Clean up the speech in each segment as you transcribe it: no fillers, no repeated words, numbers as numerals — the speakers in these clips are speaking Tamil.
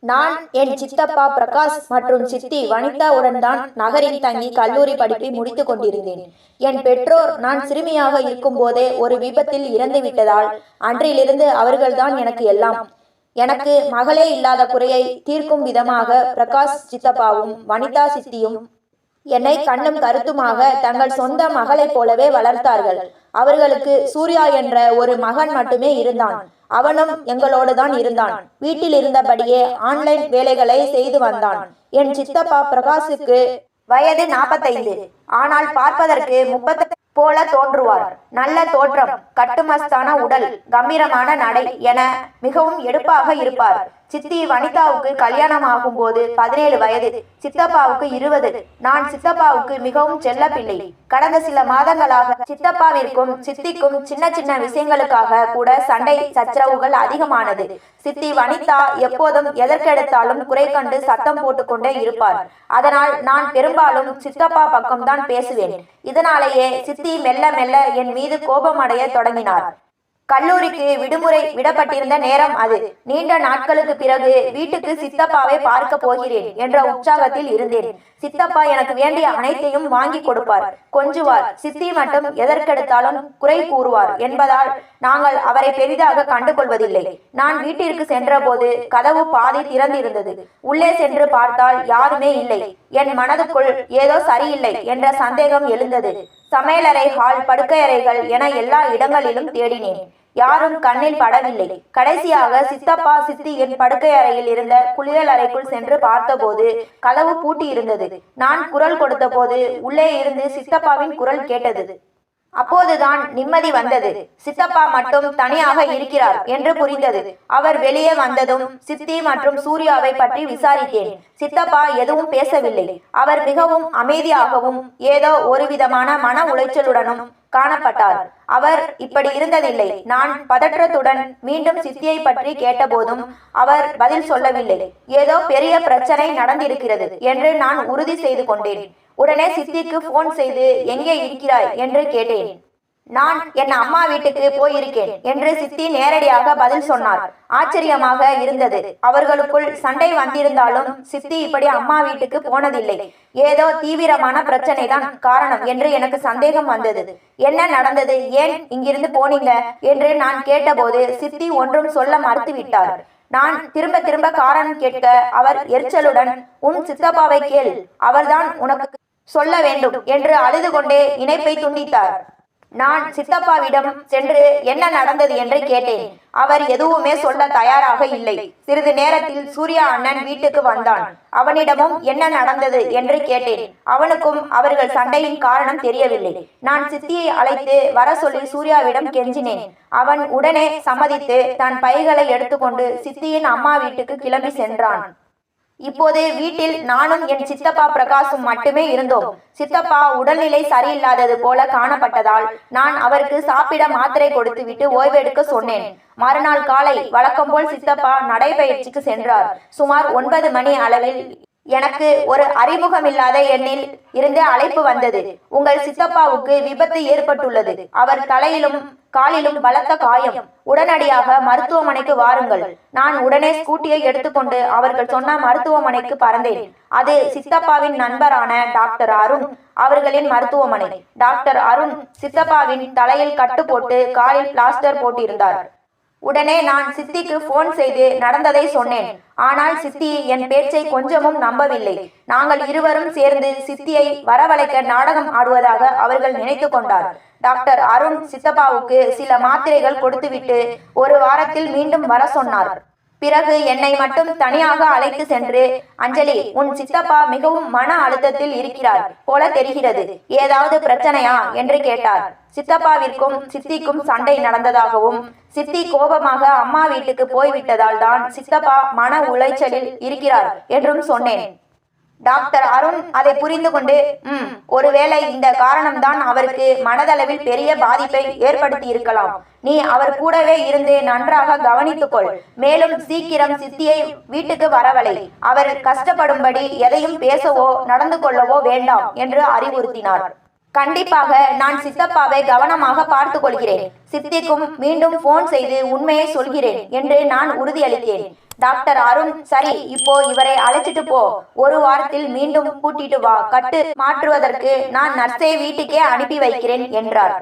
நான் என் சித்தப்பா பிரகாஷ் மற்றும் சித்தி வனிதாவுடன் தான் நகரில் தங்கி கல்லூரி படிப்பை முடித்துக் கொண்டிருந்தேன். என் பெற்றோர் நான் சிறுமியாக இருக்கும் போதே ஒரு விபத்தில் இறந்து விட்டதால் அன்றிலிருந்து அவர்கள்தான் எனக்கு எல்லாம். எனக்கு மகளே இல்லாத குறையை தீர்க்கும் விதமாக பிரகாஷ் சித்தப்பாவும் வனிதா சித்தியும் என்னை கண்ணும் கருத்துமாக தங்கள் சொந்த மகளைப் போலவே வளர்த்தார்கள். அவர்களுக்கு சூர்யா என்ற ஒரு மகன் மட்டுமே இருந்தான். அவனும் எங்களோடு தான் இருந்தான். வீட்டில் இருந்தபடியே ஆன்லைன் வேலைகளை செய்து வந்தான். என் சித்தப்பா பிரகாஷுக்கு வயது 45, ஆனால் பார்ப்பதற்கு 30 போல தோன்றுவார். நல்ல தோற்றம், கட்டுமஸ்தான உடல், கம்பீரமான நடை என மிகவும் எடுப்பாக இருப்பார். சித்தி வனிதாவுக்கு கல்யாணம் ஆகும் போது 17 வயது, சித்தப்பாவுக்கு 20. நான் சித்தப்பாவுக்கு மிகவும் செல்ல பிள்ளை. கடந்த சில மாதங்களாக சித்தப்பாவிற்கும் சித்திக்கும் சின்ன சின்ன விஷயங்களுக்காக கூட சண்டை சச்சரவுகள் அதிகமானது. சித்தி வனிதா எப்போதும் எதற்கெடுத்தாலும் குறை கண்டு சத்தம் போட்டுக்கொண்டே இருப்பார். அதனால் நான் பெரும்பாலும் சித்தப்பா பக்கம்தான் பேசுவேன். இதனாலேயே சித்தி மெல்ல மெல்ல என் மீது கோபமடைய தொடங்கினார். கல்லூரிக்கு விடுமுறை விடப்பட்டிருந்த நேரம் அது. நீண்ட நாட்களுக்கு பிறகு வீட்டுக்கு சித்தப்பாவை பார்க்க போகிறேன் என்ற உற்சாகத்தில் இருந்தேன். சித்தப்பா எனக்கு வேண்டிய அனைத்தையும் வாங்கி கொடுப்பார், கொஞ்சுவார். சித்தி மட்டும் எதற்கெடுத்தாலும் குறை கூறுவார் என்பதால் நாங்கள் அவரை பெரிதாக கண்டுகொள்வதில்லை. நான் வீட்டிற்கு சென்ற போது கதவு பாதி திறந்திருந்தது. உள்ளே சென்று பார்த்தால் யாருமே இல்லை. என் மனதுக்குள் ஏதோ சரியில்லை என்ற சந்தேகம் எழுந்தது. சமையலறை, ஹால், படுக்கையறைகள் என எல்லா இடங்களிலும் தேடினேன். யாரும் கண்ணில் படவில்லை. கடைசியாக சித்தப்பா சித்தி என் படுக்கை அறையில் இருந்த குளியல் அறைக்குள் சென்று பார்த்தபோது கதவு பூட்டி இருந்தது. நான் குரல் கொடுத்த போது உள்ளே இருந்து சித்தப்பாவின் குரல் கேட்டது. அப்போதுதான் நிம்மதி வந்தது. சித்தப்பா மட்டும் தனியாக இருக்கிறார் என்று புரிந்தது. அவர் வெளியே வந்ததும் சித்தி மற்றும் சூர்யாவை பற்றி விசாரித்தேன். சித்தப்பா எதுவும் பேசவில்லை. அவர் மிகவும் அமைதியாகவும் ஏதோ ஒரு விதமான மன உளைச்சலுடனும் காணப்பட்டார். அவர் இப்படி இருந்ததில்லை. நான் பதற்றத்துடன் மீண்டும் சித்தியை பற்றி கேட்டபோதும் அவர் பதில் சொல்லவில்லை. ஏதோ பெரிய பிரச்சனை நடந்திருக்கிறது என்று நான் உறுதி செய்து கொண்டேன். உடனே சித்திக்கு போன் செய்து எங்கே இருக்கிறாய் என்று கேட்டேன். நான் என் அம்மா வீட்டுக்கு போயிருக்கேன் என்று சித்தி நேரடியாக பதில் சொன்னார். ஆச்சரியமாக இருந்தது. அவர்களுக்குள் சண்டை வந்திருந்தாலும் சித்தி இப்படி அம்மா வீட்டுக்கு போனதில்லை. ஏதோ தீவிரமான பிரச்சனை தான் காரணம் என்று எனக்கு சந்தேகம் வந்தது. என்ன நடந்தது, ஏன் இங்கிருந்து போனீங்க என்று நான் கேட்டபோது சித்தி ஒன்றும் சொல்ல மறுத்துவிட்டார். நான் திரும்ப திரும்ப காரணம் கேட்க அவர் எரிச்சலுடன், உன் சித்தப்பாவை கேள், அவர்தான் உனக்கு சொல்ல வேண்டும் என்று அழுது கொண்டே இணைப்பை துண்டித்தார். நான் சித்தப்பாவிடம் சென்று என்ன நடந்தது என்று கேட்டேன். அவர் எதுவுமே சொல்ல தயாராக இல்லை. சிறிது நேரத்தில் சூர்யா அண்ணன் வீட்டுக்கு வந்தான். அவனிடமும் என்ன நடந்தது என்று கேட்டேன். அவனுக்கும் அவர்கள் சண்டையின் காரணம் தெரியவில்லை. நான் சித்தியை அழைத்து வர சொல்லி சூர்யாவிடம் கெஞ்சினேன். அவன் உடனே சம்மதித்து தன் பைகளை எடுத்துக்கொண்டு சித்தியின் அம்மா வீட்டுக்கு கிளம்பி சென்றான். இப்போது வீட்டில் நானும் என் சித்தப்பா பிரகாஷும் மட்டுமே இருந்தோம். சித்தப்பா உடல்நிலை சரியில்லாதது போல காணப்பட்டதால் நான் அவருக்கு சாப்பிட மாத்திரை கொடுத்துவிட்டு ஓய்வெடுக்க சொன்னேன். மறுநாள் காலை வழக்கம் போல் சித்தப்பா நடைபயிற்சிக்கு சென்றார். சுமார் 9 மணி அளவில் எனக்கு ஒரு அறிமுகமில்லாத எண்ணில் இருந்து அழைப்பு வந்தது. உங்கள் சித்தப்பாவுக்கு விபத்து ஏற்பட்டுள்ளது. அவர் தலையிலும் காலிலும் பலத்த காயம். உடனடியாக மருத்துவமனைக்கு வாருங்கள். நான் உடனே ஸ்கூட்டியை எடுத்துக்கொண்டு அவர்கள் சொன்ன மருத்துவமனைக்கு பறந்தேன். அது சித்தப்பாவின் நண்பரான டாக்டர் அருண் அவர்களின் மருத்துவமனை. டாக்டர் அருண் சித்தப்பாவின் தலையில் கட்டு போட்டு காலில் பிளாஸ்டர் போட்டிருந்தார். உடனே நான் சித்திக்கு போன் செய்து நடந்ததை சொன்னேன். ஆனால் சித்தி என் பேச்சை கொஞ்சமும் நம்பவில்லை. நாங்கள் இருவரும் சேர்ந்து சித்தியை வரவழைக்க நாடகம் ஆடுவதாக அவர்கள் நினைத்து கொண்டார். டாக்டர் அருண் சித்தப்பாவுக்கு சில மாத்திரைகள் கொடுத்துவிட்டு ஒரு வாரத்தில் மீண்டும் வர சொன்னார். பிறகு என்னை மட்டும் தனியாக அழைத்து சென்று, அஞ்சலி, உன் சித்தப்பா மிகவும் மன அழுத்தத்தில் இருக்கிறார் போல தெரிகிறது, ஏதாவது பிரச்சனையா என்று கேட்டார். சித்தப்பாவிற்கும் சித்திக்கும் சண்டை நடந்ததாகவும் சித்தி கோபமாக அம்மா வீட்டுக்கு போய்விட்டதால் தான் சித்தப்பா மன உளைச்சலில் இருக்கிறார் என்றும் சொன்னேன். டாக்டர் அருண் அதை புரிந்து கொண்டு, ஒருவேளை இந்த காரணம்தான் அவருக்கு மனதளவில் பெரிய பாதிப்பை ஏற்படுத்தி இருக்கலாம். நீ அவர் கூடவே இருந்து நன்றாக கவனித்துக்கொள். மேலும் சீக்கிரம் சித்தியை வீட்டுக்கு வரவழை. அவர் கஷ்டப்படும்படி எதையும் பேசவோ நடந்து கொள்ளவோ வேண்டாம் என்று அறிவுறுத்தினார். கண்டிப்பாக நான் சித்தப்பாவை கவனமாக பார்த்து கொள்கிறேன். சித்திக்கும் மீண்டும் போன் செய்து உண்மையை சொல்கிறேன் என்று நான் உறுதியளித்தேன். டாக்டர் அருண், சரி, இப்போ இவரை அழைச்சிட்டு போ, ஒரு வாரத்தில் மீண்டும் கூட்டிட்டு வா, கட்டு மாற்றுவதற்கு நான் நர்ஸை வீட்டுக்கே அனுப்பி வைக்கிறேன் என்றார்.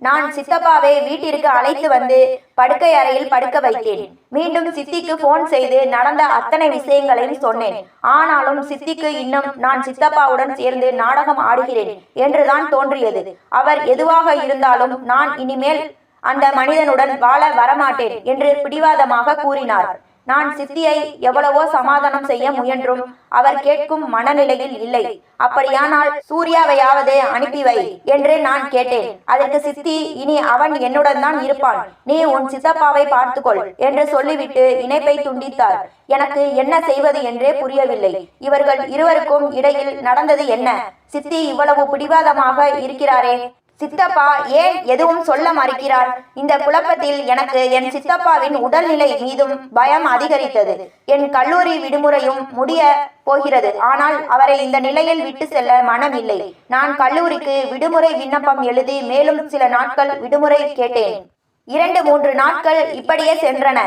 நான் சித்தப்பாவை வீட்டிற்கு அழைத்து வந்து படுக்கை அறையில் படுக்க வைத்தேன். மீண்டும் சித்திக்கு போன் செய்து நடந்த அத்தனை விஷயங்களையும் சொன்னேன். ஆனாலும் சித்திக்கு இன்னும் நான் சித்தப்பாவுடன் சேர்ந்து நாடகம் ஆடுகிறேன் என்றுதான் தோன்றியது. அவர் எதுவாக இருந்தாலும் நான் இனிமேல் அந்த மனிதனுடன் வாழ வரமாட்டேன் என்று பிடிவாதமாக கூறினார். நான் சித்தியை எவ்வளவோ சமாதானம் செய்ய முயன்றும் அவர் கேட்கும் மனநிலையில் இல்லை. அப்படியானால் சூர்யாவையாவது அனுப்பி வை என்று நான் கேட்டேன். அதற்கு சித்தி, இனி அவன் என்னுடன் தான் இருப்பான், நீ உன் சித்தப்பாவை பார்த்துக்கொள் என்று சொல்லிவிட்டு இணைப்பை துண்டித்தார். எனக்கு என்ன செய்வது என்றே புரியவில்லை. இவர்கள் இருவருக்கும் இடையில் நடந்தது என்ன? சித்தி இவ்வளவு பிடிவாதமாக இருக்கிறாரே, சித்தப்பா ஏன் எதுவும் சொல்ல மறுக்கிறார்? இந்த குழப்பத்தில் எனக்கு என் சித்தப்பாவின் உடல்நிலை மீதும் பயம் அதிகரித்தது. என் கல்லூரி விடுமுறையும் முடிய போகிறது. ஆனால் அவரை இந்த நிலையில் விட்டு செல்ல மனமில்லை. நான் கல்லூரிக்கு விடுமுறை விண்ணப்பம் எழுதி மேலும் சில நாட்கள் விடுமுறை கேட்டேன். 2-3 நாட்கள் இப்படியே சென்றன.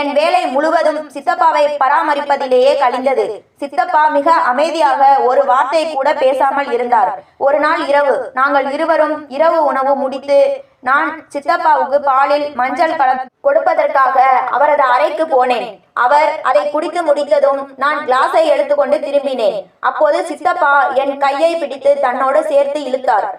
என் வேலை முழுவதும் சித்தப்பாவை பராமரிப்பதிலேயே கழிந்தது. சித்தப்பா மிக அமைதியாக ஒரு வார்த்தை கூட பேசாமல் இருந்தார். ஒரு நாள் இரவு நாங்கள் இருவரும் இரவு உணவு முடித்து நான் சித்தப்பாவுக்கு பாலில் மஞ்சள் கலந்து கொடுப்பதற்காக அவரது அறைக்கு போனேன். அவர் அதை குடித்து முடித்ததும் நான் கிளாஸை எடுத்துக்கொண்டு திரும்பினேன். அப்போது சித்தப்பா என் கையை பிடித்து தன்னோடு சேர்த்து இழுத்தார்.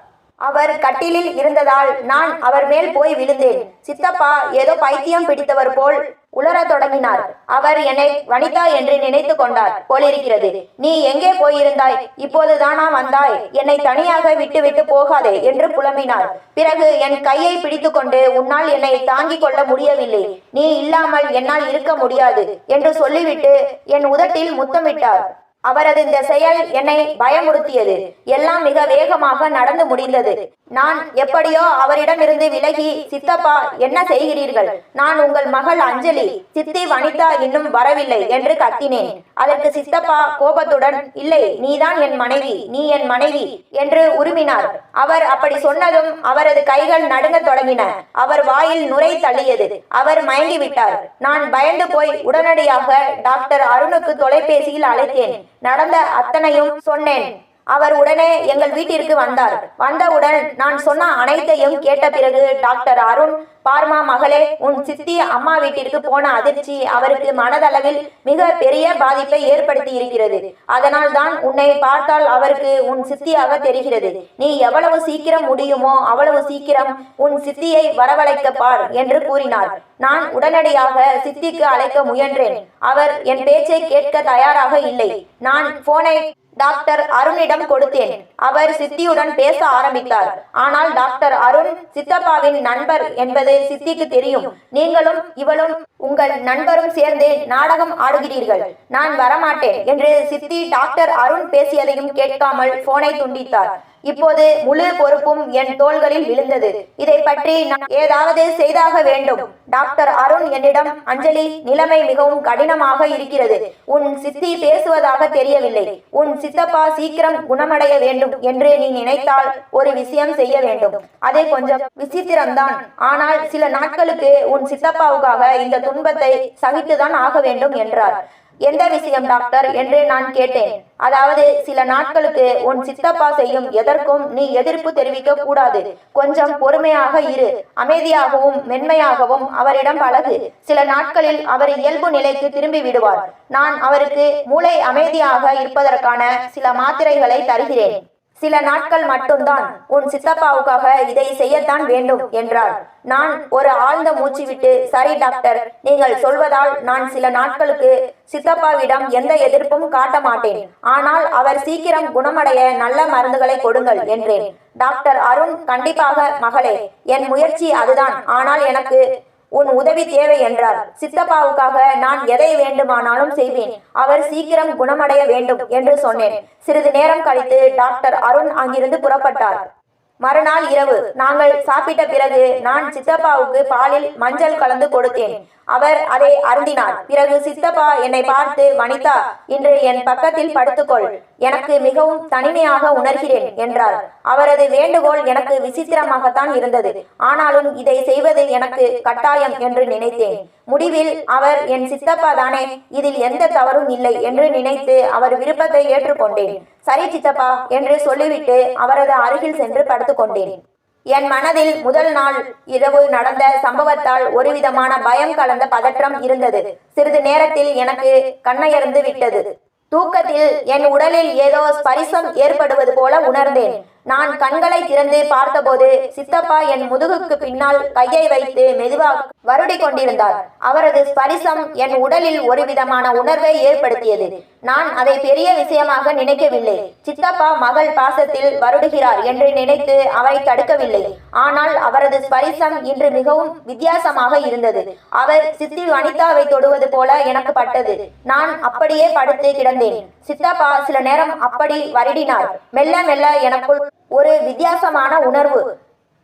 அவர் கட்டிலில் இருந்ததால் நான் அவர் மேல் போய் விழுந்தேன். சித்தப்பா ஏதோ பைத்தியம் பிடித்தவர் போல் உளரத் தொடங்கினார். அவர் என்னை வனிதா என்று நினைத்து கொண்டார் போலிருக்கிறது. நீ எங்கே போயிருந்தாய்? இப்போதுதானா வந்தாய்? என்னை தனியாக விட்டு போகாதே என்று புலம்பினார். பிறகு என் கையை பிடித்து கொண்டு, உன்னால் என்னை தாங்கிக் கொள்ள முடியவில்லை, நீ இல்லாமல் என்னால் இருக்க முடியாது என்று சொல்லிவிட்டு என் உதட்டில் முத்தமிட்டார். அவரது இந்த செயல் என்னை பயமுறுத்தியது. எல்லாம் மிக வேகமாக நடந்து முடிந்தது. நான் எப்படியோ அவரிடமிருந்து விலகி, சித்தப்பா என்ன செய்கிறீர்கள்? நான் உங்கள் மகள் அஞ்சலி, சித்தி வனிதா இன்னும் வரவில்லை என்று கத்தினேன். அதற்கு சித்தப்பா கோபத்துடன், இல்லை, நீதான் என் மனைவி, நீ என் மனைவி என்று உருமினார். அவர் அப்படி சொன்னதும் அவரது கைகள் நடுங்கத் தொடங்கின. அவர் வாயில் நுரை தள்ளியது. அவர் மயங்கிவிட்டார். நான் பயந்து போய் உடனடியாக டாக்டர் அருணுக்கு தொலைபேசியில் அழைத்தேன். நடந்த அத்தனையும் சொன்னேன். அவர் உடனே எங்கள் வீட்டிற்கு வந்தார். வந்தவுடன் நான் சொன்ன அனைத்தையும் கேட்ட பிறகு டாக்டர் அருண், பார்மா மகளே, உன் சித்தி அம்மா வீட்டிற்கு போன அதிர்ச்சி அவருக்கு மனதளவில் மிக பெரிய பாதிப்பை ஏற்படுத்தி இருக்கிறது. அதனால் தான் உன்னை பார்த்தால் அவருக்கு உன் சித்தியாக தெரிகிறது. நீ எவ்வளவு சீக்கிரம் முடியுமோ அவ்வளவு சீக்கிரம் உன் சித்தியை வரவழைக்க பார் என்று கூறினார். நான் உடனடியாக சித்திக்கு அழைக்க முயன்றேன். அவர் என் பேச்சை கேட்க தயாராக இல்லை. நான் போனை டாக்டர் அருணிடம் கொடுத்தேன். அவர் சித்தியுடன் பேச ஆரம்பித்தார். ஆனால் டாக்டர் அருண் சித்தப்பாவின் நண்பர் என்பது சித்திக்கு தெரியும். நீங்களும் இவளும் உங்கள் நண்பரும் சேர்ந்து நாடகம் ஆடுகிறீர்கள், நான் வரமாட்டேன் என்று சித்தி டாக்டர் அருண் பேசியதையும் கேட்காமல் போனை துண்டித்தார். இப்போது முழு பொறுப்பும் என் தோள்களில் விழுந்தது. இதை பற்றி நான் ஏதாவது செய்தாக வேண்டும். டாக்டர் அருண் என்னிடம், அஞ்சலி, நிலைமை மிகவும் கடினமாக இருக்கிறது. உன் சித்தி பேசுவதாக தெரியவில்லை. உன் சித்தப்பா சீக்கிரம் குணமடைய வேண்டும் என்று நீ நினைத்தால் ஒரு விஷயம் செய்ய வேண்டும். அது கொஞ்சம் விசித்திரம்தான். ஆனால் சில நாட்களுக்கு உன் சித்தப்பாவுக்காக இந்த துன்பத்தை சகித்துதான் ஆக வேண்டும் என்றார். எந்த விஷயம் டாக்டர் என்று நான் கேட்டேன். அதாவது சில நாட்களுக்கு உன் சித்தப்பா செய்யும் எதற்கும் நீ எதிர்ப்பு தெரிவிக்க கூடாது. கொஞ்சம் பொறுமையாக இரு. அமைதியாகவும் மென்மையாகவும் அவரிடம் பழகு. சில நாட்களில் அவர் இயல்பு நிலைக்கு திரும்பி விடுவார். நான் அவருக்கு மூளை அமைதியாக இருப்பதற்கான சில மாத்திரைகளை தருகிறேன். சில நாட்கள் மட்டும்தான். உன் சித்தப்பாவுக்காக இதை செய்யத்தான் வேண்டும் என்றார். நான் ஒரு ஆழ்ந்த மூச்சு விட்டு, சரி டாக்டர், நீங்கள் சொல்வதால் நான் சில நாட்களுக்கு சித்தப்பாவிடம் எந்த எதிர்ப்பும் காட்ட மாட்டேன். ஆனால் அவர் சீக்கிரம் குணமடைய நல்ல மருந்துகளை கொடுங்கள் என்றேன். டாக்டர் அருண், கண்டிப்பாக மகளே, என் முயற்சி அதுதான். ஆனால் எனக்கு உன் உதவி தேவை என்றார். சித்தப்பாவுக்காக நான் எதை வேண்டுமானாலும் செய்வேன். அவர் சீக்கிரம் குணமடைய வேண்டும் என்று சொன்னேன். சிறிது நேரம் கழித்து டாக்டர் அருண் அங்கிருந்து புறப்பட்டார். மறுநாள் இரவு நாங்கள் சாப்பிட்ட பிறகு நான் சித்தப்பாவுக்கு பாலில் மஞ்சள் கலந்து கொடுத்தேன். அவர் அதை அருந்தினார். பிறகு சித்தப்பா என்னை பார்த்து, வனிதா, இன்று என் பக்கத்தில் படுத்துக்கொள். எனக்கு மிகவும் தனிமையாக உணர்கிறேன் என்றார். அவரது வேண்டுகோள் எனக்கு விசித்திரமாகத்தான் இருந்தது. ஆனாலும் இதை செய்வது எனக்கு கட்டாயம் என்று நினைத்தேன். முடிவில் அவர் என் சித்தப்பா தானே, இதில் எந்த தவறும் இல்லை என்று நினைத்து அவர் விருப்பத்தை ஏற்றுக்கொண்டேன். சரி சித்தப்பா என்று சொல்லிவிட்டு அவரது அருகில் சென்று படுத்துக்கொண்டேன். என் மனதில் முதல் நாள் இரவு நடந்த சம்பவத்தால் ஒரு விதமான பயம் கலந்த பதற்றம் இருந்தது. சிறிது நேரத்தில் எனக்கு கண்ணயர்ந்து விட்டது. தூக்கத்தில் என் உடலில் ஏதோ ஸ்பரிசம் ஏற்படுவது போல உணர்ந்தேன். நான் கண்களை திறந்து பார்த்தபோது சித்தப்பா என் முதுகுக்கு பின்னால் கையை வைத்து மெதுவாக வருடி கொண்டிருந்தார். அவரது ஸ்பரிசம் என் உடலில் ஒரு விதமான உணர்வை ஏற்படுத்தியது. நான் அதை பெரிய விஷயமாக நினைக்கவில்லை. சித்தப்பா மகள் பாசத்தில் வருடுகிறார் என்று நினைத்து அவரை தடுக்கவில்லை. ஆனால் அவரது ஸ்பரிசம் இன்று மிகவும் வித்தியாசமாக இருந்தது. அவர் சித்தி வனிதாவை தொடுவது போல எனக்கு பட்டது. நான் அப்படியே படுத்து கிடந்தேன். சித்தப்பா சில நேரம் அப்படி வருடினார். மெல்ல மெல்ல எனக்குள் ஒரு வித்தியாசமான உணர்வு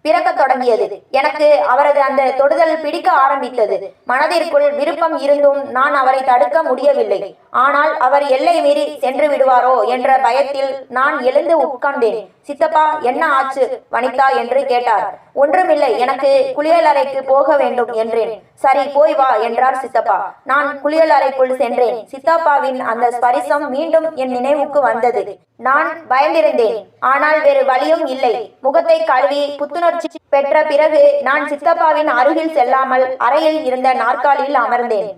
பிறக்க தொடங்கியது. எனக்கு அவரது அந்த தொடுதல் பிடிக்க ஆரம்பித்தது. மனதிற்குள் விருப்பம் இருந்தும் நான் அவரை தடுக்க முடியவில்லை. ஆனால் அவர் எல்லை மீறி சென்று விடுவாரோ என்ற பயத்தில் நான் எழுந்து உட்கார்ந்தேன். சித்தப்பா என்ன ஆச்சு வனிதா என்று கேட்டார். ஒன்றுமில்லை, எனக்கு குளியலறைக்கு போக வேண்டும் என்றேன். சரி போய் வா என்றார் சித்தப்பா. நான் குளியலறைக்குள் சென்றேன். சித்தப்பாவின் அந்த ஸ்பரிசம் மீண்டும் என் நினைவுக்கு வந்தது. நான் பயந்திருந்தேன். ஆனால் வேறு வழியும் இல்லை. முகத்தை கழுவி புத்துணர்ச்சி பெற்ற பிறகு நான் சித்தப்பாவின் அருகில் செல்லாமல் அறையில் இருந்த நாற்காலியில் அமர்ந்தேன்.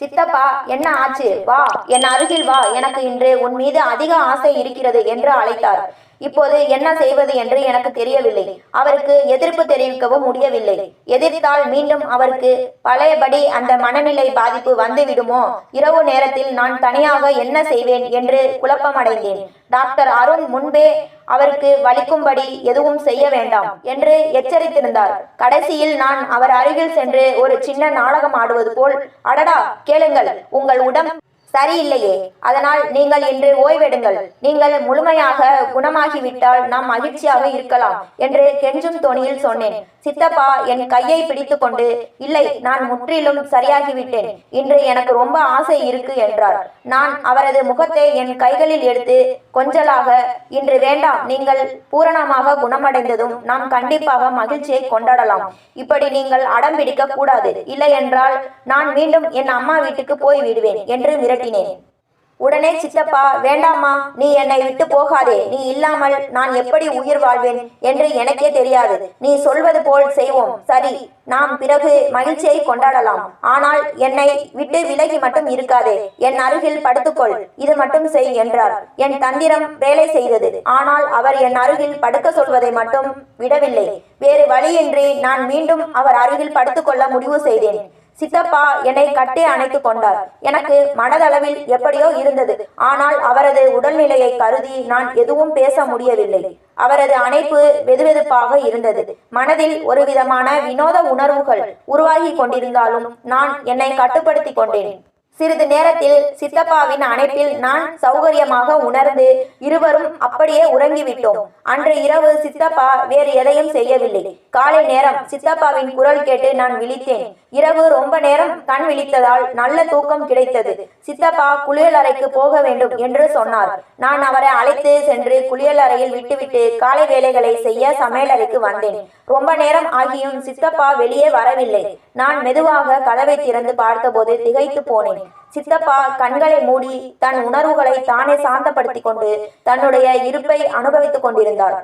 சித்தப்பா என்ன ஆச்சு, வா என் அருகில் வா, எனக்கு இன்று உன் மீது அதிக ஆசை இருக்கிறது என்று அழைத்தார். இப்போது என்ன செய்வது என்று எனக்கு தெரியவில்லை. அவருக்கு எதிர்ப்பு தெரிவிக்கவும் முடியவில்லை. எதிர்த்தால் மீண்டும் அவருக்கு பழையபடி அந்த மனநிலை பாதிப்பு வந்து விடுமோ? இரவு நேரத்தில் நான் தனியாக என்ன செய்வேன் என்று குழப்பமடைந்தேன். டாக்டர் அருண் முன்பே அவருக்கு வலிக்கும்படி எதுவும் செய்ய வேண்டாம் என்று எச்சரித்திருந்தார். கடைசியில் நான் அவர் அருகில் சென்று ஒரு சின்ன நாடகம் ஆடுவது போல், அடடா கேளுங்கள், உங்கள் உடம்பு சரியில்லையே, அதனால் நீங்கள் இன்று ஓய்வெடுங்கள். நீங்கள் முழுமையாக குணமாகிவிட்டால் நாம் மகிழ்ச்சியாக இருக்கலாம் என்று கெஞ்சும் தொனியில் சொன்னேன். சித்தப்பா என் கையை பிடித்து கொண்டு, இல்லை, நான் முற்றிலும் சரியாகிவிட்டேன், இன்று எனக்கு ரொம்ப ஆசை இருக்கு என்றார். நான் அவரது முகத்தை என் கைகளில் எடுத்து கொஞ்சலாக, இன்று வேண்டாம், நீங்கள் பூரணமாக குணமடைந்ததும் நாம் கண்டிப்பாக மகிழ்ச்சியை கொண்டாடலாம். இப்படி நீங்கள் அடம் பிடிக்க கூடாது, இல்லை என்றால் நான் மீண்டும் என் அம்மா வீட்டுக்கு போய் விடுவேன் என்று மிரட்டினேன். உடனே சித்தப்பா, வேண்டாமா, நீ என்னை விட்டு போகாதே, நீ இல்லாமல் நான் எப்படி உயிர் வாழ்வேன் என்று எனக்கே தெரியாது. நீ சொல்வது போல் செய்வோம். சரி, நாம் பிறகு மகிழ்ச்சியை கொண்டாடலாம். ஆனால் என்னை விட்டு விலகி மட்டும் இருக்காதே, என் அருகில் படுத்துக்கொள், இது மட்டும் செய் என்றார். என் தந்திரம் வேலை செய்தது. ஆனால் அவர் என் அருகில் படுக்க சொல்வதை மட்டும் விடவில்லை. வேறு வழியின்றி நான் மீண்டும் அவர் அருகில் படுத்துக்கொள்ள முடிவு செய்தேன். சித்தப்பா என்னை கட்டி அணைத்து கொண்டார். எனக்கு மனதளவில் எப்படியோ இருந்தது. ஆனால் அவரது உடல்நிலையை கருதி நான் எதுவும் பேச முடியவில்லை. அவரது அணைப்பு வெதுவெதுப்பாக இருந்தது. மனதில் ஒரு விதமான வினோத உணர்வுகள் உருவாகி கொண்டிருந்தாலும் நான் என்னை கட்டுப்படுத்தி கொண்டேன். சிறிது நேரத்தில் சித்தப்பாவின் அணைப்பில் நான் சௌகரியமாக உணர்ந்து இருவரும் அப்படியே உறங்கிவிட்டோம். அன்று இரவு சித்தப்பா வேறு எதையும் செய்யவில்லை. காலை நேரம் சித்தப்பாவின் குரல் கேட்டு நான் விழித்தேன். இரவு ரொம்ப நேரம் கண் விழித்ததால் நல்ல தூக்கம் கிடைத்தது. சித்தப்பா குளியலறைக்கு போக வேண்டும் என்று சொன்னார். நான் அவரை அழைத்து சென்று குளியலறையில் விட்டுவிட்டு காலை வேலைகளை செய்ய சமையலறைக்கு வந்தேன். ரொம்ப நேரம் ஆகியும் சித்தப்பா வெளியே வரவில்லை. நான் மெதுவாக கதவை திறந்து பார்த்தபோது திகைத்து போனேன். சித்தப்பா கண்களை மூடி தன் உணர்வுகளை தானே சாந்தப்படுத்தி கொண்டு தன்னுடைய இருப்பை அனுபவித்துக் கொண்டிருந்தார்.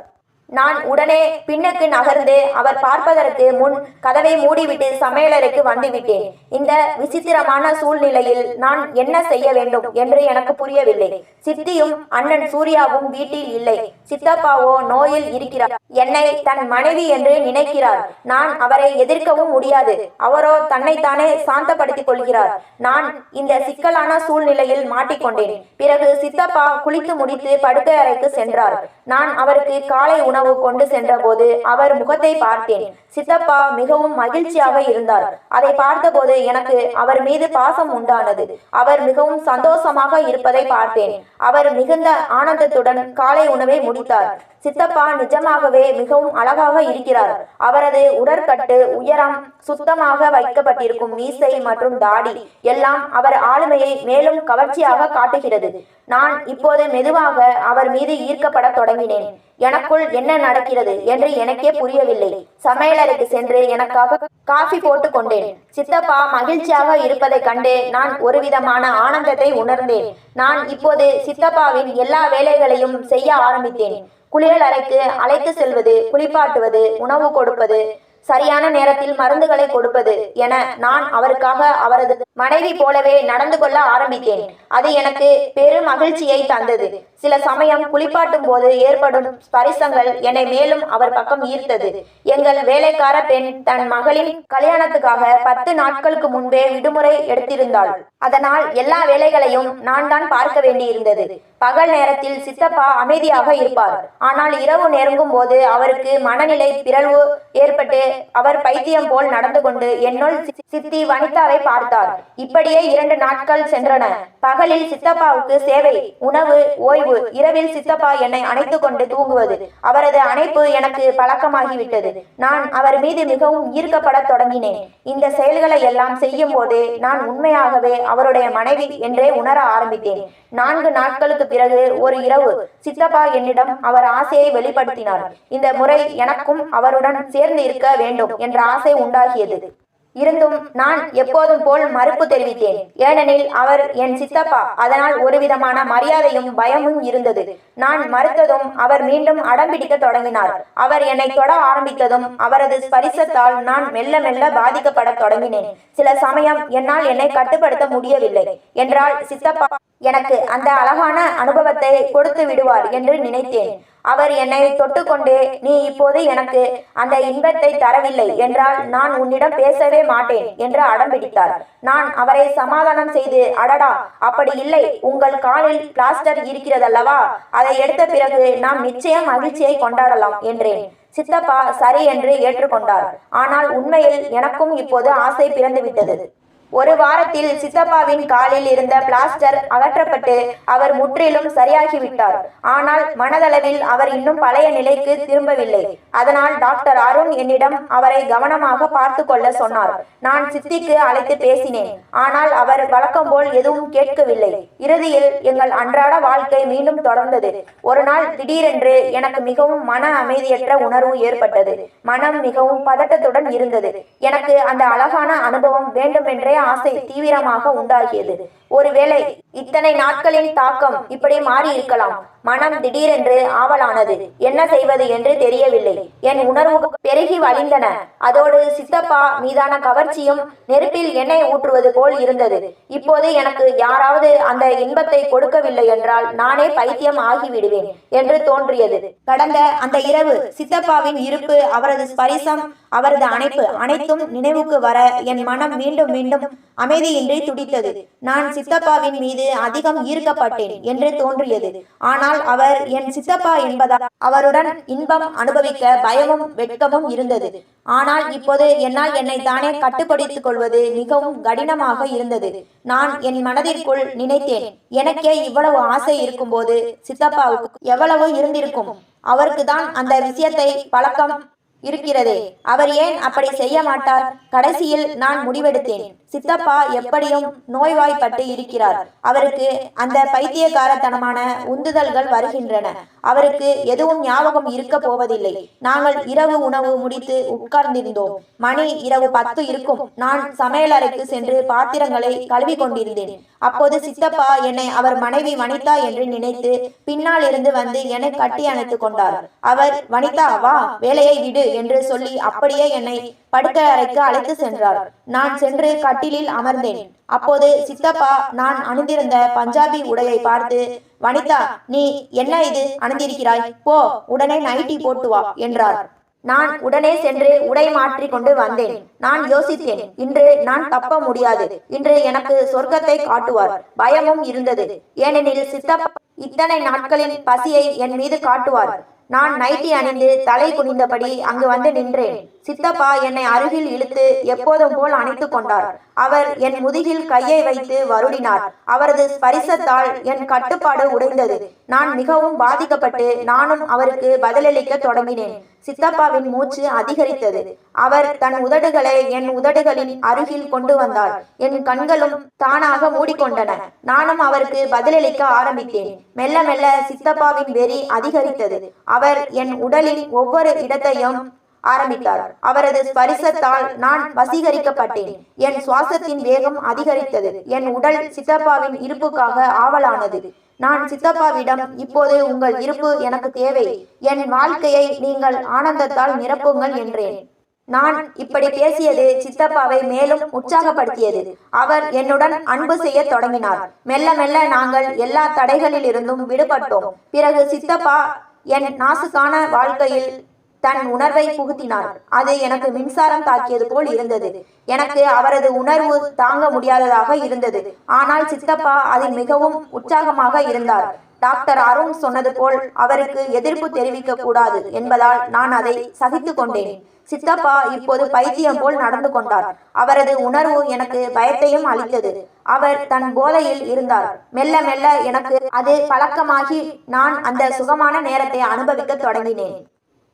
நான் உடனே பின்னுக்கு நகர்ந்து அவர் பார்ப்பதற்கு முன் கதவை மூடிவிட்டு சமையலறைக்கு வந்துவிட்டேன். இந்த விசித்திரமான சூழ்நிலையில் நான் என்ன செய்ய வேண்டும் என்று எனக்கு புரியவில்லை. சித்தியும் அண்ணன் சூர்யாவும் வீட்டில் இல்லை. சித்தப்பாவோ நோயில் இருக்கிறார். என்னை தன் மனைவி என்று நினைக்கிறார். நான் அவரை எதிர்க்கவும் முடியாது. அவரோ தன்னைத்தானே சாந்தப்படுத்திக் கொள்கிறார். நான் இந்த சிக்கலான சூழ்நிலையில் மாட்டிக்கொண்டேன். பிறகு சித்தப்பா குளித்து முடித்து படுக்கை அறைக்கு சென்றார். நான் அவருக்கு காலை உணவு கொண்டு சென்றபோது அவர் முகத்தை பார்த்தேன். சித்தப்பா மிகவும் மகிழ்ச்சியாக இருந்தார். அதை பார்த்தபோது எனக்கு அவர் மீது பாசம் உண்டானது. அவர் மிகவும் சந்தோஷமாக இருப்பதை பார்த்தேன். அவர் மிகுந்த ஆனந்தத்துடன் காலை உணவை முடித்தார். சித்தப்பா நிஜமாகவே மிகவும் அழகாக இருக்கிறார். அவரது உடற்கட்டு, உயரம், சுத்தமாக வைக்கப்பட்டிருக்கும் மீசை மற்றும் தாடி எல்லாம் அவர் ஆளுமையை மேலும் கவர்ச்சியாக காட்டுகிறது. நான் இப்போது மெதுவாக அவர் மீது ஈர்க்கப்பட தொடங்கினேன். எனக்குள் என்ன நடக்கிறது என்று எனக்கே புரியவில்லை. சமையலறைக்கு சென்று எனக்காக காஃபி போட்டு கொண்டேன். சித்தப்பா மகிழ்ச்சியாக இருப்பதை கண்டு நான் ஒருவிதமான ஆனந்தத்தை உணர்ந்தேன். நான் இப்போது சித்தப்பாவின் எல்லா வேலைகளையும் செய்ய ஆரம்பித்தேன். குளியல் அறைக்கு அழைத்து செல்வது, குளிப்பாட்டுவது, உணவு கொடுப்பது, சரியான நேரத்தில் மருந்துகளை கொடுப்பது என நான் அவருக்காக அவரது மனைவி போலவே நடந்து கொள்ள ஆரம்பித்தேன். அது எனக்கு பெரும் மகிழ்ச்சியை தந்தது. சில சமயம் குளிப்பாட்டும் போது ஏற்படும் ஸ்பரிசங்கள் என்னை மேலும் அவர் பக்கம் ஈர்த்தது. எங்கள் வேலைக்கார பெண் தன் மகளின் கல்யாணத்துக்காக 10 நாட்களுக்கு முன்பே விடுமுறை எடுத்திருந்தாள். அதனால் எல்லா வேலைகளையும் நான் தான் பார்க்க வேண்டியிருந்தது. பகல் நேரத்தில் சித்தப்பா அமைதியாக இருப்பார். ஆனால் இரவு நெருங்கும் போது அவருக்கு மனநிலை பிறழ்வு ஏற்பட்டு அவர் பைத்தியம் போல் நடந்து கொண்டு என்னுள் சித்தி வனிதாவை பார்த்தார். இப்படியே 2 நாட்கள் சென்றன. பகலில் சித்தப்பாவுக்கு சேவை, உணவு, ஓய்வு. இரவில் சித்தப்பா என்னை அணைத்து கொண்டு தூங்குவது. அவரது அணைப்பு எனக்கு பழக்கமாகிவிட்டது. நான் அவர் மீது மிகவும் ஈர்க்கப்பட தொடங்கினேன். இந்த செயல்களை எல்லாம் செய்யும் போதே நான் உண்மையாகவே அவருடைய மனைவி என்றே உணர ஆரம்பித்தேன். 4 நாட்களுக்கு பிறகு ஒரு இரவு சித்தப்பா என்னிடம் அவர் ஆசையை வெளிப்படுத்தினார். இந்த முறை எனக்கும் அவருடன் சேர்ந்து இருக்க வேண்டும் என்ற ஆசை உண்டாகியது. இருந்தும் நான் எப்போதும் போல் மறுப்பு தெரிவித்தேன். ஏனெனில் அவர் என் சித்தப்பா. அதனால் ஒருவிதமான மரியாதையும் பயமும் இருந்தது. நான் மறுத்ததும் அவர் மீண்டும் அடம்பிடிக்க தொடங்கினார். அவர் என்னை தொட ஆரம்பித்ததும் அவரது ஸ்பரிசத்தால் நான் மெல்ல மெல்ல பாதிக்கப்பட தொடங்கினேன். சில சமயம் என்னால் என்னை கட்டுப்படுத்த முடியவில்லை. என்றால் சித்தப்பா எனக்கு அந்த அழகான அனுபவத்தை கொடுத்து விடுவார் என்று நினைத்தேன். அவர் என்னை தொட்டுக்கொண்டே, நீ இப்போது எனக்கு அந்த இன்பத்தை தரவில்லை என்றால் நான் உன்னிடம் பேசவே மாட்டேன் என்று அடம்பிடித்தார். நான் அவரை சமாதானம் செய்து, அடடா, அப்படி இல்லை, உங்கள் காலில் பிளாஸ்டர் இருக்கிறதல்லவா, அதை எடுத்த பிறகு நாம் நிச்சயம் மகிழ்ச்சியை கொண்டாடலாம் என்றேன். சித்தப்பா சரி என்று ஏற்றுக்கொண்டார். ஆனால் உண்மையில் எனக்கும் இப்போது ஆசை பிறந்துவிட்டது. ஒரு வாரத்தில் சித்தப்பாவின் காலில் இருந்த பிளாஸ்டர் அகற்றப்பட்டு அவர் முற்றிலும் சரியாகிவிட்டார். ஆனால் மனதளவில் அவர் இன்னும் பழைய நிலைக்கு திரும்பவில்லை. அதனால் டாக்டர் அருண் என்னிடம் அவரை கவனமாக பார்த்து கொள்ள சொன்னார். நான் சித்திக்கு அழைத்து பேசினேன். ஆனால் அவர் வழக்கம் போல் எதுவும் கேட்கவில்லை. இறுதியில் எங்கள் அன்றாட வாழ்க்கை மீண்டும் தொடர்ந்தது. ஒரு நாள் திடீரென்று எனக்கு மிகவும் மன அமைதியற்ற உணர்வு ஏற்பட்டது. மனம் மிகவும் பதட்டத்துடன் இருந்தது. எனக்கு அந்த அழகான அனுபவம் வேண்டுமென்றே ஆசை தீவிரமாக உண்டாகியது. ஒருவேளை இத்தனை நாட்களின் தாக்கம் இப்படி மாறி இருக்கலாம். மனம் திடீரென்று ஆவலானது. என்ன செய்வது என்று தெரியவில்லை. என் உணர்வு பெருகி வழிந்தன. அதோடு சித்தப்பா மீதான கவர்ச்சியும் நெருப்பில் எண்ணெய் ஊற்றுவது போல் இருந்தது. இப்போது எனக்கு யாராவது அந்த இன்பத்தை கொடுக்கவில்லை என்றால் நானே பைத்தியம் ஆகிவிடுவேன் என்று தோன்றியது. கடந்த அந்த இரவு சித்தப்பாவின் இருப்பு, அவரது ஸ்பரிசம், அவரது அணைப்பு அனைத்தும் நினைவுக்கு வர என் மனம் மீண்டும் மீண்டும் அமைதியின்றி துடித்தது. நான் சித்தப்பாவின் மீது அதிகம் ஈர்க்கப்பட்டேன் என்று தோன்றியது. ஆனால் அவர் என் சித்தப்பா என்பதால் அவருடன் இன்பம் அனுபவிக்க பயமும் வெட்கமும் இருந்தது. ஆனால் இப்போது என்னால் என்னை தானே கட்டுப்படுத்திக் கொள்வது மிகவும் கடினமாக இருந்தது. நான் என் மனதிற்குள் நினைத்தேன், எனக்கே இவ்வளவு ஆசை இருக்கும்போது சித்தப்பாவுக்கு எவ்வளவு இருந்திருக்கும். அவருக்கு தான் அந்த விஷயத்தை பழக்கம் இருக்கிறதே, அவர் ஏன் அப்படி செய்ய மாட்டார்? கடைசியில் நான் முடிவெடுத்தேன், சித்தப்பா எப்படியும் நோய்வாய்ப்பட்டு இருக்கிறார். அவருக்கு அந்த பைத்தியக்காரத்தனமான உந்துதல்கள் வருகின்றன. அவருக்கு எதுவும் ஞாபகம் இருக்க போவதில்லை. நாங்கள் இரவு உணவு முடித்து உட்கார்ந்திருந்தோம். மணி இரவு 10 இருக்கும். நான் சமையலறைக்கு சென்று பாத்திரங்களை கழுவி கொண்டிருந்தேன். அப்போது சித்தப்பா என்னை அவர் மனைவி வனிதா என்று நினைத்து பின்னால் இருந்து வந்து என்னை கட்டி அணைத்து கொண்டார். அவர், வனிதா வா, வேலையை விடு என்று சொல்லி அப்படியே என்னை படுக்கை அறைக்கு அழைத்து சென்றார். நான் சென்று கட்டிலில் அமர்ந்தேன். அப்போது சித்தப்பா நான் அணிந்திருந்த பஞ்சாபி உடையை பார்த்து, வனிதா, நீ என்ன இது அணிந்திருக்கிறாய்? போ, உடனே நைட்டி போட்டு வா என்றார். நான் உடனே சென்று உடை மாற்றி கொண்டு வந்தேன். நான் யோசித்தேன், இன்று நான் தப்ப முடியாது. இன்று எனக்கு சொர்க்கத்தை காட்டுவார். பயமும் இருந்தது. ஏனெனில் சித்தப்பா இத்தனை நாட்களின் பசியை என் மீது காட்டுவார். நான் நைட்டி அணிந்து தலை குனிந்தபடி அங்கு வந்து நின்றேன். சித்தப்பா என்னை அருகில் இழுத்து எப்போதும் போல் அணைத்து கொண்டார். அவர் என் முதுகில் கையை வைத்து வருடினார். அவரது ஸ்பரிசத்தால் என் கட்டுப்பாடு உடைந்தது. நான் மிகவும் பாதிக்கப்பட்டு நானும் அவருக்கு பதிலளிக்க தொடங்கினேன். சித்தப்பாவின் மூச்சு அதிகரித்தது. அவர் தன் உதடுகளை என் உதடுகளின் அருகில் கொண்டு வந்தார். என் கண்களும் தானாக மூடிக்கொண்டன. நானும் அவருக்கு பதிலளிக்க ஆரம்பித்தேன். மெல்ல மெல்ல சித்தப்பாவின் வெறி அதிகரித்தது. அவர் என் உடலின் ஒவ்வொரு இடத்தையும் ஆரம்பித்தார். அவரது ஸ்பரிசத்தால் நான் வசீகரிக்கப்பட்டேன். என் சுவாசத்தின் வேகம் அதிகரித்தது. என் உடல் சித்தப்பாவின் இருப்புக்காக ஆவலானது. நான் சித்தப்பாவிடம், இப்போது உங்கள் இருப்பு எனக்கு தேவை. என் வாழ்க்கையை நீங்கள் ஆனந்தத்தால் நிரப்புங்கள் என்றேன். நான் இப்படி பேசியது சித்தப்பாவை மேலும் உற்சாகப்படுத்தியது. அவர் என்னுடன் அன்பு செய்ய தொடங்கினார். மெல்ல மெல்ல நாங்கள் எல்லா தடைகளிலிருந்தும் விடுபட்டோம். பிறகு சித்தப்பா என் நாசுக்கான வாழ்க்கையில் தன் உணர்வை புகுத்தினார். அது எனக்கு மின்சாரம் தாக்கியது போல் இருந்தது. எனக்கு அவரது உணர்வு தாங்க முடியாததாக இருந்தது. ஆனால் சித்தப்பா அதில் மிகவும் உற்சாகமாக இருந்தார். டாக்டர் அருண் சொன்னது போல் அவருக்கு எதிர்ப்பு தெரிவிக்க கூடாது என்பதால் நான் அதை சகித்து கொண்டேன். சித்தப்பா இப்போது பைத்தியம் போல் நடந்து கொண்டார். அவரது உணர்வு எனக்கு பயத்தையும் அளித்தது. அவர் தன் போதையில் இருந்தார். மெல்ல மெல்ல எனக்கு அது பழக்கமாகி நான் அந்த சுகமான நேரத்தை அனுபவிக்க தொடங்கினேன்.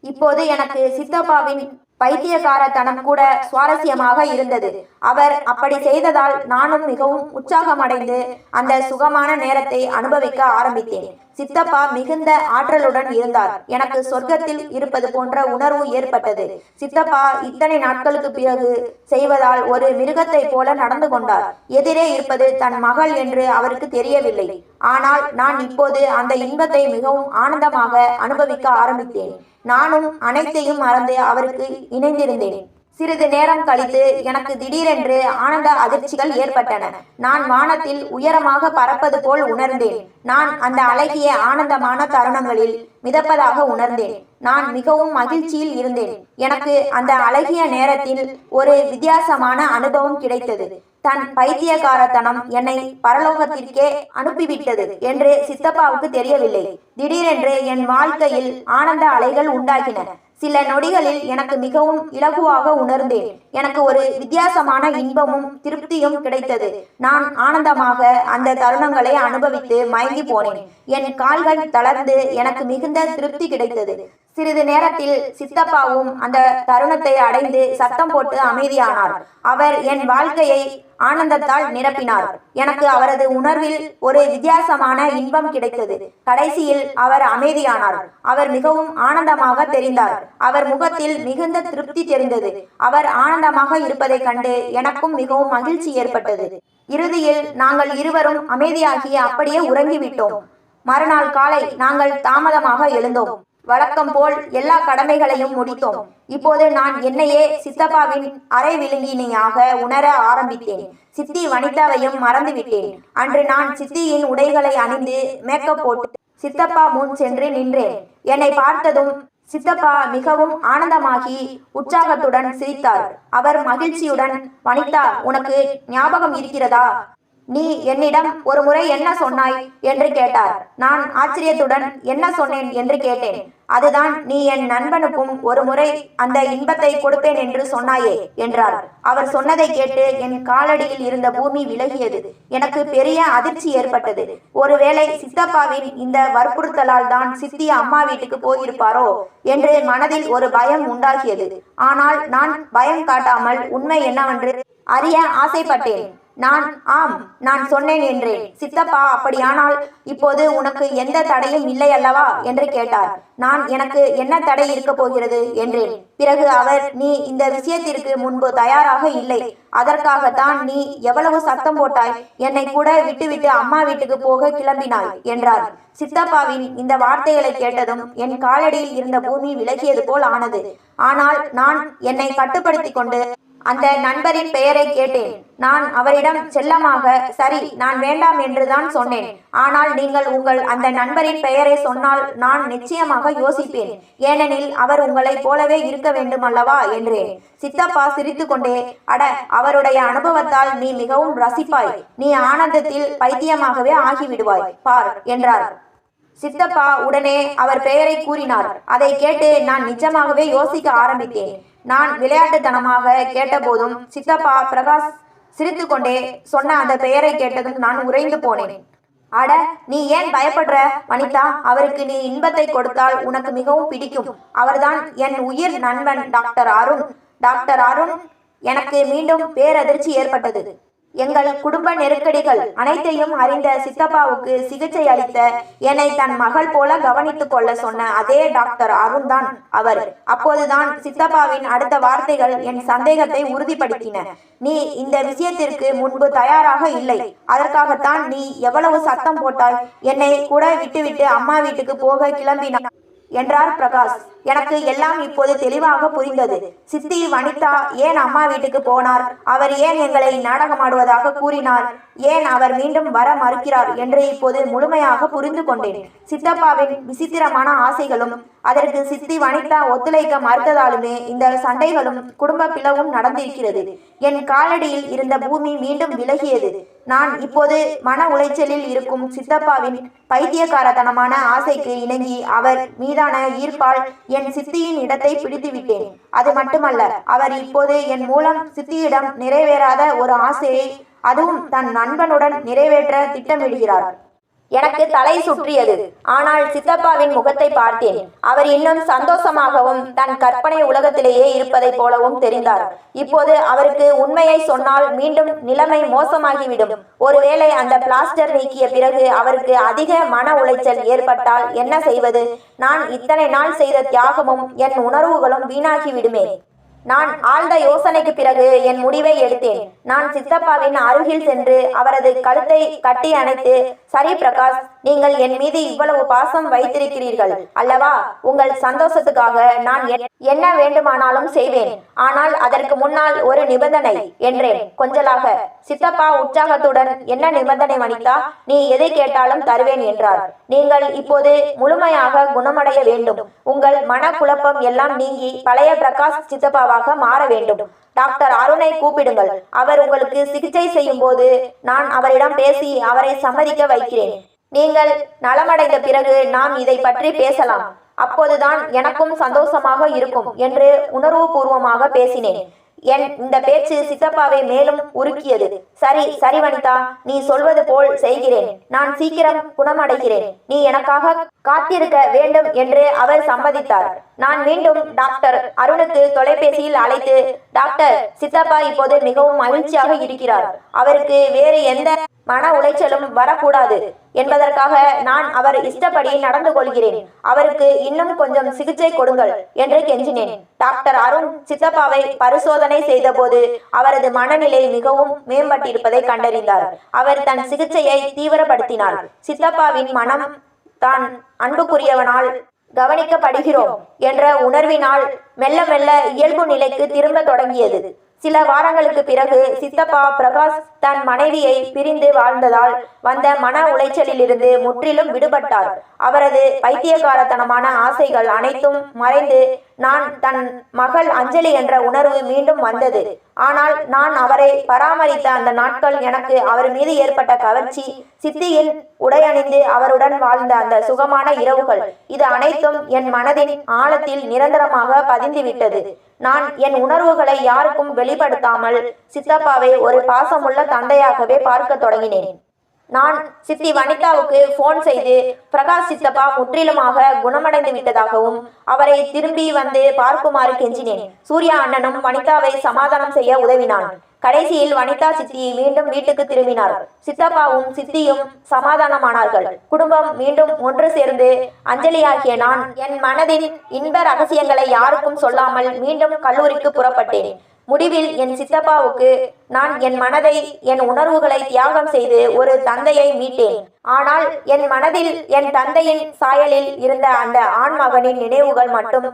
இப்போது எனக்கு சித்தப்பாவின் பைத்தியக்காரத்தனம் கூட சுவாரஸ்யமாக இருந்தது. அவர் அப்படி செய்ததால் நானும் மிகவும் உற்சாகமடைந்து அந்த சுகமான நேரத்தை அனுபவிக்க ஆரம்பித்தேன். சித்தப்பா மிகுந்த ஆற்றலுடன் இருந்தார். எனக்கு சொர்க்கத்தில் இருப்பது போன்ற உணர்வு ஏற்பட்டது. சித்தப்பா இத்தனை நாட்களுக்கு பிறகு செய்வதால் ஒரு மிருகத்தை போல நடந்து கொண்டார். எதிரே இருப்பது தன் மகள் என்று அவருக்கு தெரியவில்லை. ஆனால் நான் இப்போது அந்த இன்பத்தை மிகவும் ஆனந்தமாக அனுபவிக்க ஆரம்பித்தேன். நானும் அனைத்தையும் மறந்து அவருக்கு இணைந்திருந்தேன். சிறிது நேரம் கழித்து எனக்கு திடீரென்று ஆனந்த அதிர்ச்சிகள் ஏற்பட்டன. நான் வானத்தில் உயரமாக பறப்பது போல் உணர்ந்தேன். நான் அந்த அழகிய ஆனந்தமான தருணங்களில் மிதப்பதாக உணர்ந்தேன். நான் மிகவும் மகிழ்ச்சியில் இருந்தேன். எனக்கு அந்த அழகிய நேரத்தில் ஒரு வித்தியாசமான அனுபவம் கிடைத்தது. தன் பைத்தியக்காரத்தனம் என்னை பரலோகத்திற்கே அனுப்பிவிட்டது என்று சித்தப்பாவுக்கு தெரியவில்லை. திடீரென்று என் வாழ்க்கையில் ஆனந்த அலைகள் உண்டாகின. சில நொடிகளில் எனக்கு மிகவும் இலகுவாக உணர்ந்தேன். எனக்கு ஒரு வித்தியாசமான இன்பமும் திருப்தியும் கிடைத்தது. நான் ஆனந்தமாக அந்த தருணங்களை அனுபவித்து மயங்கி போனேன். என் கால்கள் தளர்ந்து எனக்கு மிகுந்த திருப்தி கிடைத்தது. சிறிது நேரத்தில் சித்தப்பாவும் அந்த தருணத்தை அடைந்து சத்தம் போட்டு அமைதியானார். அவர் என் வாழ்க்கையை ஆனந்தத்தால் நிரப்பினார். எனக்கு அவரது உணர்வில் ஒரு வித்தியாசமான இன்பம் கிடைத்தது. கடைசியில் அவர் அமைதியானார். அவர் மிகவும் ஆனந்தமாக தெரிந்தார். அவர் முகத்தில் மிகுந்த திருப்தி தெரிந்தது. அவர் ஆனந்தமாக இருப்பதைக் கண்டு எனக்கும் மிகவும் மகிழ்ச்சி ஏற்பட்டது. இறுதியில் நாங்கள் இருவரும் அமைதியாகி அப்படியே உறங்கிவிட்டோம். மறுநாள் காலை நாங்கள் தாமதமாக எழுந்தோம். வழக்கம் போல் எல்லா கடமைகளையும் முடித்தோம். இப்போது நான் என்னையே சித்தப்பாவின் அரை விழுங்கினியாக உணர ஆரம்பித்தேன். சித்தி வனிதாவையும் மறந்துவிட்டேன். அன்று நான் சித்தியின் உடைகளை அணிந்து மேக்கப் போட்டு சித்தப்பா முன் சென்று நின்றேன். என்னை பார்த்ததும் சித்தப்பா மிகவும் ஆனந்தமாகி உற்சாகத்துடன் சிரித்தார். அவர் மகிழ்ச்சியுடன், வனிதா, உனக்கு ஞாபகம் இருக்கிறதா? நீ என்னிடம் ஒரு முறை என்ன சொன்னாய் என்று கேட்டார். நான் ஆச்சரியத்துடன் என்ன சொன்னேன் என்று கேட்டேன். அதுதான், நீ என் நண்பனுக்கும் ஒரு முறை அந்த இன்பத்தை கொடுப்பேன் என்று சொன்னாயே என்றார். அவர் சொன்னதை கேட்டு என் காலடியில் இருந்த பூமி விலகியது. எனக்கு பெரிய அதிர்ச்சி ஏற்பட்டது. ஒருவேளை சித்தப்பாவின் இந்த வற்புறுத்தலால் தான் சித்தி அம்மா வீட்டுக்கு போயிருப்பாரோ என்று மனதில் ஒரு பயம் உண்டாகியது. ஆனால் நான் பயம் காட்டாமல் உண்மை என்னவென்று அறிய ஆசைப்பட்டேன். ஆம், நான் சொன்னேன் என்றேன். சித்தப்பா, அப்படியானால் இப்போது உனக்கு எந்த தடையும் இல்லை அல்லவா என்று கேட்டார். நான், எனக்கு என்ன தடை இருக்க போகிறது என்றேன். பிறகு அவர், நீ இந்த விஷயத்திற்கு முன்பு தயாராக இல்லை. அதற்காகத்தான் நீ எவ்வளவு சத்தம் போட்டாய். என்னை கூட விட்டுவிட்டு அம்மா வீட்டுக்கு போக கிளம்பினாய் என்றார். சித்தப்பாவின் இந்த வார்த்தைகளை கேட்டதும் என் காலடியில் இருந்த பூமி விலகியது போல் ஆனது. ஆனால் நான் என்னை கட்டுப்படுத்தி கொண்டு அந்த நண்பரின் பெயரை கேட்டேன். நான் அவரிடம் செல்லமாக, சரி, நான் வேண்டாம் என்றுதான் சொன்னேன். ஆனால் நீங்கள் உங்கள் அந்த நண்பரின் பெயரை சொன்னால் நான் நிச்சயமாக யோசிப்பேன். ஏனெனில் அவர் உங்களைப் போலவே இருக்க வேண்டும் அல்லவா என்றேன். சித்தப்பா சிரித்து கொண்டே, அட, அவருடைய அனுபவத்தால் நீ மிகவும் ரசிப்பாய். நீ ஆனந்தத்தில் பைத்தியமாகவே ஆகிவிடுவாய் பார் என்றார். சித்தப்பா உடனே அவர் பெயரை கூறினார். அதை கேட்டு நான் நிஜமாகவே யோசிக்க ஆரம்பித்தேன். நான் விளையாட்டுத்தனமாக கேட்டபோதும் சித்தப்பா பிரகாஷ் சிரித்து கொண்டே சொன்ன அந்த பெயரை கேட்டதும் நான் உறைந்து போனேன். அட, நீ ஏன் பயப்படுற வனிதா? அவருக்கு நீ இன்பத்தை கொடுத்தால் உனக்கு மிகவும் பிடிக்கும். அவர்தான் என் உயிர் நண்பன் டாக்டர் அருண். டாக்டர் அருண். எனக்கு மீண்டும் பேரதிர்ச்சி ஏற்பட்டது. எங்கள் குடும்ப நெருக்கடிகள் அனைத்தையும் அறிந்த சித்தப்பாவுக்கு சிகிச்சை அளித்த என்னை தன் மகள் போல கவனித்துக் கொள்ள சொன்ன அதே டாக்டர் அருண் தான் அவர். அப்போதுதான் சித்தப்பாவின் அடுத்த வார்த்தைகள் என் சந்தேகத்தை உறுதிப்படுத்தின. நீ இந்த விஷயத்திற்கு முன்பு தயாராக இல்லை. அதற்காகத்தான் நீ எவ்வளவு சத்தம் போட்டாய். என்னை கூட விட்டுவிட்டு அம்மா வீட்டுக்கு போக கிளம்பினாய் என்றார் பிரகாஷ். எனக்கு எல்லாம் இப்போது தெளிவாக புரிந்தது. சித்தி வனிதா ஏன் அம்மா வீட்டுக்கு போனார்? அவர் ஏன் எங்களை நாடகமாடுவதாக கூறினார்? ஏன் அவர் மீண்டும் வர மறுக்கிறார் என்று இப்போது முழுமையாக புரிந்து கொண்டேன். சித்தப்பாவின் விசித்திரமான ஆசைகளும் அதற்கு சித்தி வனிதா ஒத்துழைக்க மறுத்ததாலுமே இந்த சண்டைகளும் குடும்ப பிளவும் நடந்திருக்கிறது. என் காலடியில் இருந்த பூமி மீண்டும் விலகியது. நான் இப்போது மன உளைச்சலில் இருக்கும் சித்தப்பாவின் பைத்தியக்காரத்தனமான ஆசைக்கு இணங்கி அவர் மீதான ஈர்ப்பால் என் சித்தியின் இடத்தை பிடித்து விட்டேன். அது மட்டுமல்ல, அவர் இப்போது என் மூலம் சித்தியிடம் நிறைவேறாத ஒரு ஆசையை அதுவும் தன் நண்பனுடன் நிறைவேற்ற திட்டமிடுகிறார். எனக்கு தலை சுற்றியது. ஆனால் சித்தப்பாவின் முகத்தை பார்த்தேன். அவர் இன்னும் சந்தோஷமாகவும் தன் கற்பனை உலகத்திலேயே இருப்பதை போலவும் தெரிந்தார். இப்போது அவருக்கு உண்மையை சொன்னால் மீண்டும் நிலைமை மோசமாகிவிடும். ஒருவேளை அந்த பிளாஸ்டர் நீக்கிய பிறகு அவருக்கு அதிக மன உளைச்சல் ஏற்பட்டால் என்ன செய்வது? நான் இத்தனை நாள் செய்த தியாகமும் என் உணர்வுகளும் வீணாகிவிடுமே. நான் ஆழ்ந்த யோசனைக்கு பிறகு என் முடிவை எடுத்தேன். நான் சித்தப்பாவின் அருகில் சென்று அவரது கழுத்தை கட்டி அணைத்து, சரி பிரகாஷ், நீங்கள் என் மீது இவ்வளவு பாசம் வைத்திருக்கிறீர்கள் அல்லவா? உங்கள் சந்தோஷத்துக்காக நான் என்ன வேண்டுமானாலும் செய்வேன். ஆனால் அதற்கு முன்னால் ஒரு நிபந்தனை என்றேன் கொஞ்சலாக. சித்தப்பா உற்சாகத்துடன், என்ன நிபந்தனை வனிதா? நீ எதை கேட்டாலும் தருவேன் என்றார். நீங்கள் இப்போது முழுமையாக குணமடைய வேண்டும். உங்கள் மனக்குழப்பம் எல்லாம் நீங்கி பழைய பிரகாஷ் சித்தப்பா மாற வேண்டும். டாக்டர் அருணை கூப்பிடுங்கள். அவர் உங்களுக்கு சிகிச்சை செய்யும் போது நான் அவரிடம் பேசி அவரை சம்மதிக்க வைக்கிறேன். நீங்கள் நலமடைந்த பிறகு நாம் இதை பற்றி பேசலாம். அப்போதுதான் எனக்கும் சந்தோஷமாக இருக்கும் என்று உணர்வுபூர்வமாக பேசினேன். என் இந்த பேச்சு சித்தப்பாவை மேலும் உருக்கியது. சரி சரி வனிதா, நீ சொல்வது போல் செய்கிறேன். நான் சீக்கிரம் குணமடைகிறேன். நீ எனக்காக காத்திருக்க வேண்டும் என்று அவர் சம்மதித்தார். நான் மீண்டும் டாக்டர் அருணுக்கு தொலைபேசியில் அழைத்து, டாக்டர், சித்தப்பா இப்போது மிகவும் மகிழ்ச்சியாக இருக்கிறார். அவருக்கு வேறு எந்த மன உளைச்சலும் வரக்கூடாது என்பதற்காக நான் அவர் இஷ்டப்படி நடந்து கொள்கிறேன். அவருக்கு இன்னும் கொஞ்சம் சிகிச்சை கொடுங்கள் என்று கெஞ்சினேன். டாக்டர் அருண் சித்தப்பாவை பரிசோதனை செய்த போது அவரது மனநிலை மிகவும் மேம்பட்டிருப்பதை கண்டறிந்தார். அவர் தன் சிகிச்சையை தீவிரப்படுத்தினார். சித்தப்பாவின் மனம் தான் அன்புக்குரியவனால் கவனிக்கப்படுகிறோம் என்ற உணர்வினால் மெல்ல மெல்ல இயல்பு நிலைக்கு திரும்ப தொடங்கியது. சில வாரங்களுக்கு பிறகு சித்தப்பா பிரகாஷ் தன் மனைவியை பிரிந்து வாழ்ந்ததால் வந்த மன உளைச்சலிலிருந்து முற்றிலும் விடுபட்டார். அவரது பைத்தியக்காரத்தனமான ஆசைகள் அனைத்தும் மறைந்து நான் தன் மகள் அஞ்சலி என்ற உணர்வு மீண்டும் வந்தது. ஆனால் நான் அவரை பராமரித்த அந்த நாட்கள், எனக்கு அவர் மீது ஏற்பட்ட கவர்ச்சி, சித்தியின் உடையணிந்து அவருடன் வாழ்ந்த அந்த சுகமான இரவுகள், இது அனைத்தும் என் மனதின் ஆழத்தில் நிரந்தரமாக பதிந்துவிட்டது. நான் என் உணர்வுகளை யாருக்கும் வெளிப்படுத்தாமல் சித்தப்பாவை ஒரு பாசமுள்ள தந்தையாகவே பார்க்க தொடங்கினேன். நான் சித்தி வனிதாவுக்கு போன் செய்து பிரகாஷ் சித்தப்பா முற்றிலுமாக குணமடைந்து விட்டதாகவும் அவரை திரும்பி வந்து பார்க்குமாறு கெஞ்சினேன். சூர்யா அண்ணனும் வனிதாவை சமாதானம் செய்ய உதவினான். கடைசியில் வனிதா சித்தி மீண்டும் வீட்டுக்கு திரும்பினார். சித்தப்பாவும் சித்தியும் சமாதானமானார்கள். குடும்பம் மீண்டும் ஒன்று சேர்ந்து அஞ்சலியாகிய நான் என் மனதின் இன்ப ரகசியங்களை யாருக்கும் சொல்லாமல் மீண்டும் கல்லூரிக்கு புறப்பட்டேன். முடிவில் என் சித்தப்பாவுக்கு நான் என் மனதை, என் உணர்வுகளை தியாகம் செய்து ஒரு தந்தையை மீட்டேன். ஆனால் என் மனதில் என் தந்தையின் சாயலில் இருந்த அந்த ஆண் மகனின் நினைவுகள் மட்டும்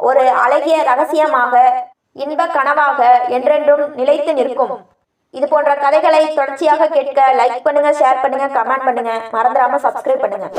ஒரு அழகிய ரகசியமாக, இன்ப கனவாக என்றென்றும் நிலைத்து நிற்கும். இது போன்ற கதைகளை தொடர்ச்சியாக கேட்க லைக் பண்ணுங்க, ஷேர் பண்ணுங்க, கமெண்ட் பண்ணுங்க, மறந்துடாம சப்ஸ்கிரைப் பண்ணுங்க.